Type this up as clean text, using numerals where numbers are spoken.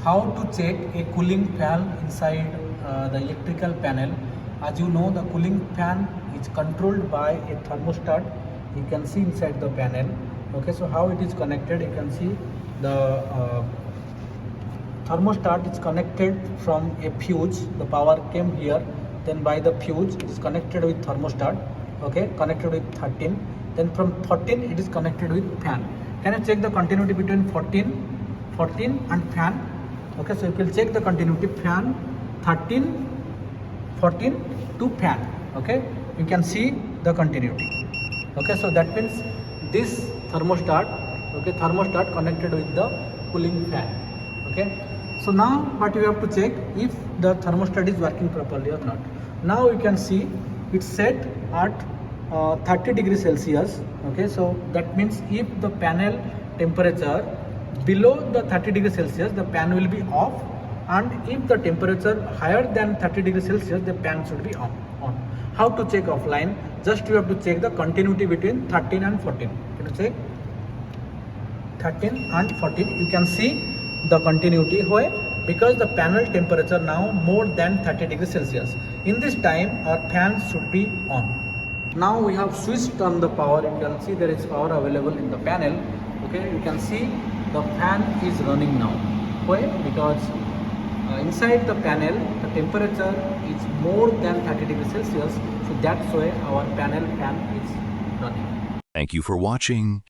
how to check a cooling fan inside the electrical panel. As you know, the cooling fan is controlled by a thermostat. You can see inside the panel. Okay, so how it is connected, you can see the thermostat is connected from a fuse. The power came here, then by the fuse it is connected with thermostat. Okay, connected with 13, then from 13 it is connected with fan. Can you check the continuity between 14 and fan? Okay, so you will check the continuity fan 13 14 to fan. Okay, you can see the continuity. Okay, so that means this thermostat, okay, thermostat connected with the cooling fan. Okay, so now what you have to check, if the thermostat is working properly or not. Now you can see it's set at 30 degrees Celsius. Okay, so that means if the panel temperature below the 30 degrees Celsius, the fan will be off, and if the temperature higher than 30 degrees Celsius, the fan should be on. How to check offline? Just you have to check the continuity between 13 and 14. Can you check 13 and 14? You can see the continuity. Why? Because the panel temperature now more than 30 degrees Celsius. In this time our fan should be on. Now we have switched on the power. You can see there is power available in the panel. Okay, you can see the fan is running now. Why? Because inside the panel the temperature is more than 30 degrees Celsius, so that's why our panel fan is running. Thank you for watching.